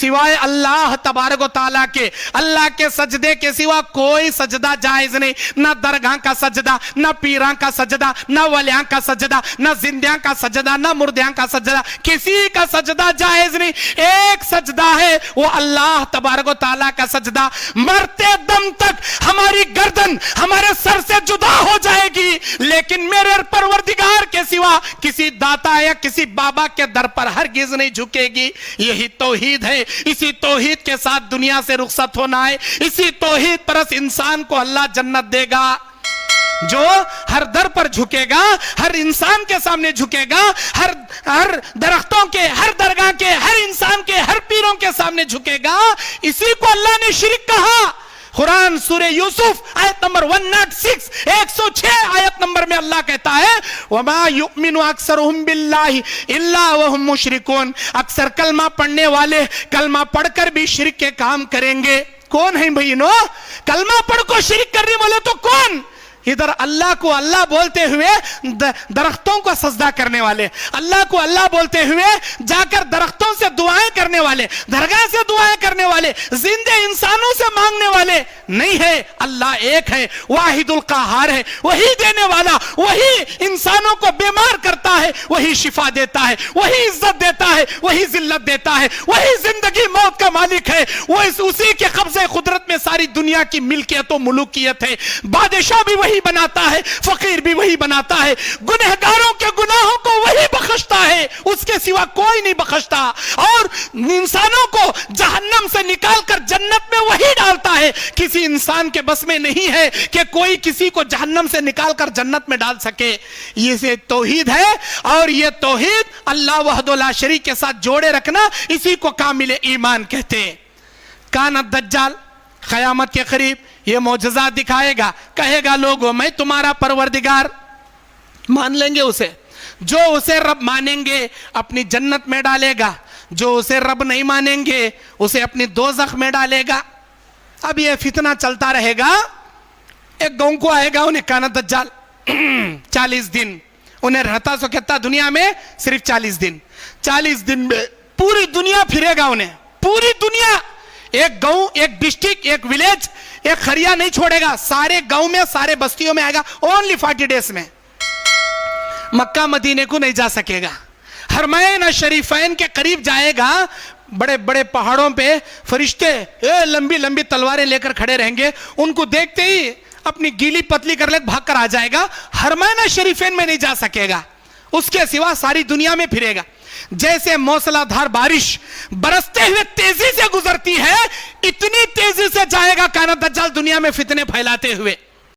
सिवाय अल्लाह तबारक व तआला के, अल्लाह के सजदे के सिवा कोई सजदा जायज नहीं। ना दरगाह का सजदा, ना पीरां का सजदा, ना वलियां का सजदा, ना जिंदियां का सजदा, ना मुर्दियां का सजदा, किसी का सजदा जायज नहीं। एक सजदा है, वो अल्लाह तबारक व तआला का सजदा। मरते दम तक हमारी गर्दन हमारे सर से जुदा हो जाएगी, लेकिन मेरे परवरदिगार के सिवा किसी दाता या किसी बाबा के दर पर हरगिज नहीं झुकेगी। यही तौहीद है। इसी तौहीद के साथ दुनिया से रुखसत होना है। इसी तौहीद परस इंसान को अल्लाह जन्नत देगा। जो हर दर पर झुकेगा, हर इंसान के सामने झुकेगा, हर दरख्तों के, हर दरगाह के, हर इंसान के, हर पीरों के सामने झुकेगा, इसी को अल्लाह ने शिरक कहा। कुरान सूरे यूसुफ आयत नंबर 106 106 आयत नंबर में अल्लाह कहता है, वमा युमिनु अक्सरुहुम बिल्लाहि इल्ला वहुम मुशरिकून। अक्सर कलमा पढ़ने वाले कलमा पढ़कर भी शिरक के काम करेंगे। कौन है भाईनो कलमा पढ़ को शिरक करने वाले? तो कौन? इधर अल्लाह को अल्लाह बोलते हुए दरख्तों को सजदा करने वाले, अल्लाह को अल्लाह बोलते हुए जाकर दरख्तों से दुआएं करने वाले, दरगाह से दुआएं करने वाले, जिंदे इंसानों से मांगने वाले नहीं है। अल्लाह एक है, वाहिदुल कहार है। वही देने वाला, वही इंसानों को बीमार करता है, वही शिफा देता है, वही इज्जत देता है, वही जिल्लत देता है, वही जिंदगी मौत का मालिक है। वो उसी के कब्जे कुदरत में सारी दुनिया की मिल्कियत और मुलूकियत है। बादशाह भी वही बनाता है, फकीर भी वही बनाता है, गुनहगारों के गुनाहों को वही बख्शता है, उसके सिवा कोई नहीं बख्शता। और इंसानों को जहन्नम से निकालकर जन्नत में वही डालता है। किसी इंसान के बस में नहीं है कि कोई किसी को जहन्नम से निकालकर जन्नत में डाल सके। ये तौहीद है, और ये तौहीद अल्लाह वहदहु ला शरीक के साथ जोड़े रखना, इसी को कामिल ईमान कहते हैं। काना दज्जाल क़यामत के करीब ये मौजज़ा दिखाएगा, कहेगा लोगों मैं तुम्हारा परवरदिगार। मान लेंगे उसे। जो उसे रब मानेंगे अपनी जन्नत में डालेगा, जो उसे रब नहीं मानेंगे उसे अपनी दोज़ख में डालेगा। अब ये फितना चलता रहेगा। एक गांव को आएगा, उन्हें काना दज्जाल 40 दिन उन्हें रहता सो कहता दुनिया में सिर्फ 40 दिन। 40 दिन में पूरी दुनिया फिरेगा उन्हें, पूरी दुनिया। एक गांव, एक डिस्ट्रिक्ट, एक विलेज, एक खरिया नहीं छोड़ेगा। सारे गांव में, सारे बस्तियों में आएगा। ओनली 40 डेज में मक्का मदीने को नहीं जा सकेगा। हरमैन शरीफैन के करीब जाएगा। बड़े बड़े पहाड़ों पे फरिश्ते लंबी लंबी तलवारें लेकर खड़े रहेंगे। उनको देखते ही अपनी गीली पतली कर ले भाग कर आ जाएगा। हरमैन शरीफैन में नहीं जा सकेगा, उसके सिवा सारी दुनिया में फिरेगा। जैसे मौसलाधार बारिश बरसते हुए तेजी से गुजरती है, इतनी तेजी से जाएगा काना दज्जाल दुनिया में फितने फैलाते हुए।